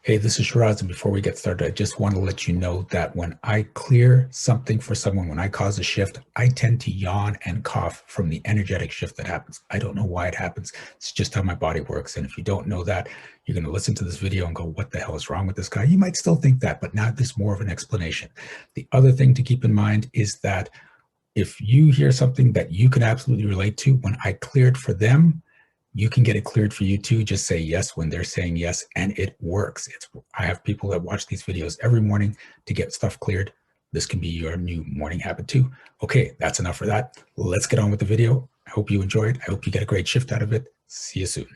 Hey, this is Shiraz, and before we get started, I just want to let you know that when I clear something for someone, when I cause a shift, I tend to yawn and cough from the energetic shift that happens. I don't know why it happens. It's just how my body works. And if you don't know that, you're going to listen to this video and go, what the hell is wrong with this guy? You might still think that, but now there's more of an explanation. The other thing to keep in mind is that if you hear something that you can absolutely relate to, when I cleared for them, you can get it cleared for you too. Just say yes when they're saying yes, and it works. I have people that watch these videos every morning to get stuff cleared. This can be your new morning habit too. Okay, that's enough for that. Let's get on with the video. I hope you enjoyed. I hope you get a great shift out of it. See you soon.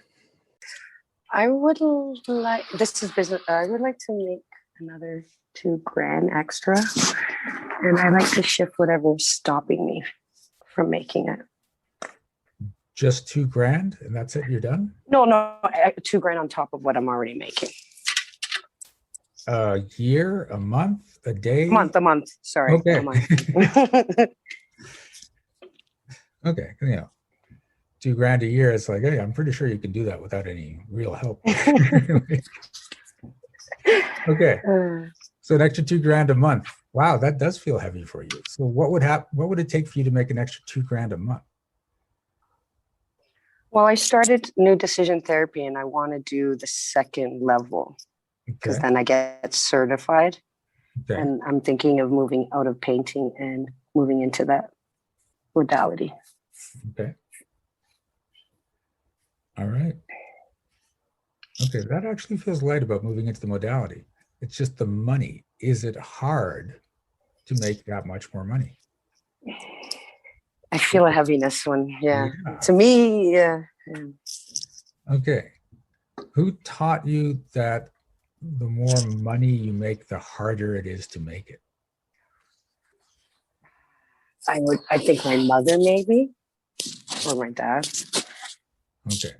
I would like, this is business, I would like to make another $2,000 extra. And I like to shift whatever's stopping me from making it. Just $2,000 and that's it, you're done? No, $2,000 on top of what I'm already making. A year, a month, a day? A month, sorry. Okay. A month. Okay, $2,000 a year. It's like, hey, I'm pretty sure you can do that without any real help. Okay, so an extra $2,000 a month. Wow, that does feel heavy for you. So what would happen? What would it take for you to make an extra $2,000 a month? Well, I started new decision therapy, and I want to do the second level because then I get certified. Okay. And I'm thinking of moving out of painting and moving into that modality. Okay. All right. Okay, that actually feels light about moving into the modality. It's just the money. Is it hard to make that much more money? I feel a heaviness when, yeah. To me, yeah. Okay. Who taught you that the more money you make, the harder it is to make it? I think my mother maybe, or my dad. Okay.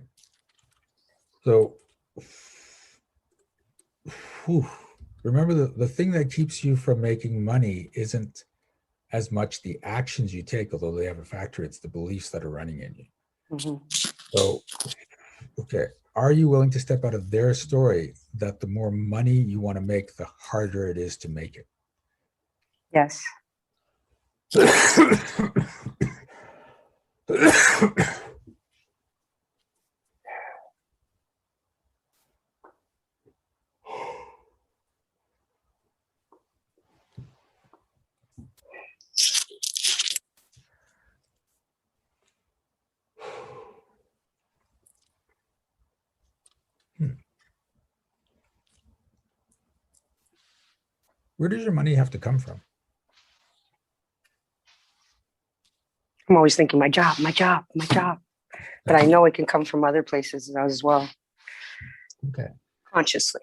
So, remember the thing that keeps you from making money isn't as much the actions you take, although they have a factor, it's the beliefs that are running in you. Mm-hmm. So, okay, are you willing to step out of their story that the more money you want to make, the harder it is to make it? Yes. Where does your money have to come from? I'm always thinking my job. But I know it can come from other places as well. Okay. Consciously.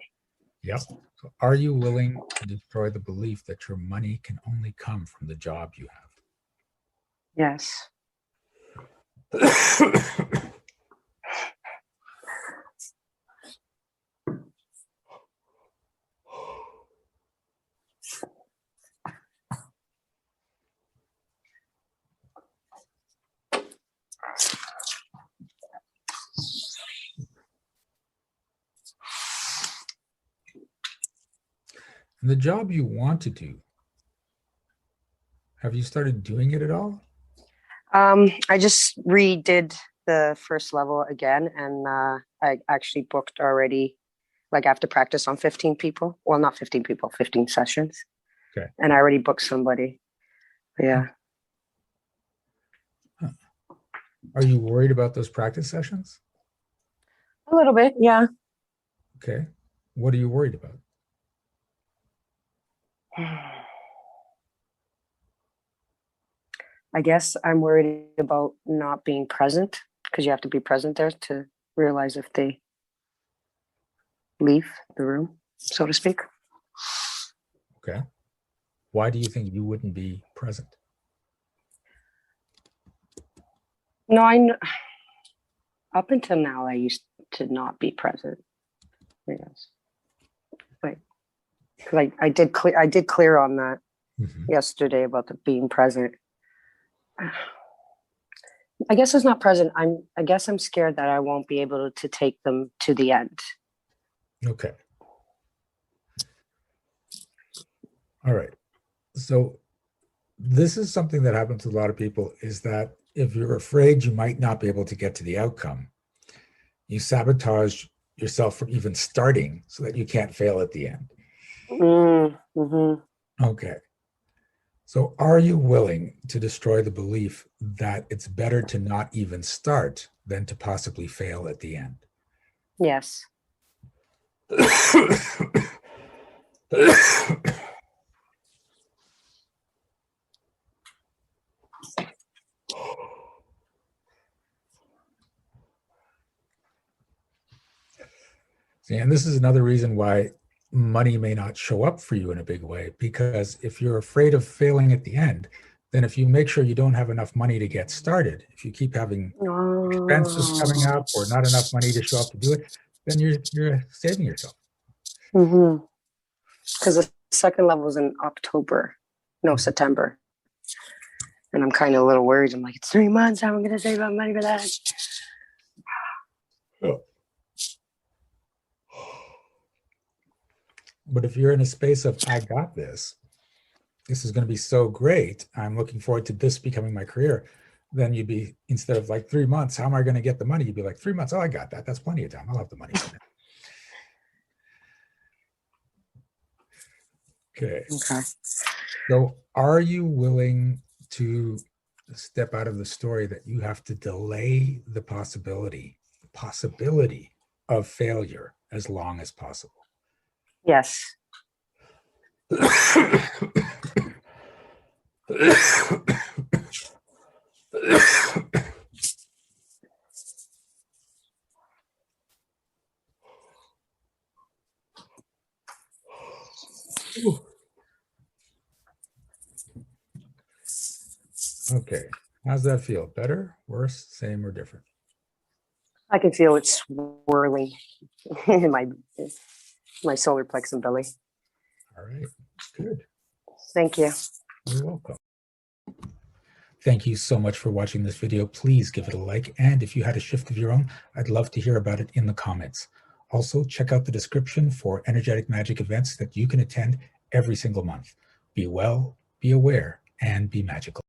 Yep. So are you willing to destroy the belief that your money can only come from the job you have? Yes. And the job you want to do, have you started doing it at all? I just redid the first level again, and I actually booked already, like I have to practice on 15 people. Well, not 15 people, 15 sessions. Okay. And I already booked somebody. Yeah. Huh. Are you worried about those practice sessions? A little bit, yeah. Okay. What are you worried about? I guess I'm worried about not being present, because you have to be present there to realize if they leave the room, so to speak. Okay. Why do you think you wouldn't be present? No, up until now, I used to not be present. Yes. Wait, because I did clear on that yesterday about the being present. I guess it's not present. I guess I'm scared that I won't be able to take them to the end. Okay. All right. So this is something that happens to a lot of people, is that if you're afraid you might not be able to get to the outcome, you sabotage yourself from even starting so that you can't fail at the end. Mm-hmm. Okay. So are you willing to destroy the belief that it's better to not even start than to possibly fail at the end? Yes. See, and this is another reason why money may not show up for you in a big way, because if you're afraid of failing at the end, then if you make sure you don't have enough money to get started, if you keep having expenses coming up or not enough money to show up to do it, then you're saving yourself. Mm-hmm. Because the second level is in October, no, September. And I'm kind of a little worried. I'm like, it's 3 months. How am I going to save up money for that? Oh. But if you're in a space of, I got this is going to be so great, I'm looking forward to this becoming my career, then you'd be, instead of like 3 months, how am I going to get the money? You'd be like, 3 months, oh, I got that. That's plenty of time. I'll have the money. Okay. So are you willing to step out of the story that you have to delay the possibility of failure as long as possible? Yes. Okay. How's that feel? Better, worse, same, or different? I can feel it swirling in my solar plexus belly. All right. Good. Thank you. You're welcome. Thank you so much for watching this video. Please give it a like. And if you had a shift of your own, I'd love to hear about it in the comments. Also, check out the description for energetic magic events that you can attend every single month. Be well, be aware, and be magical.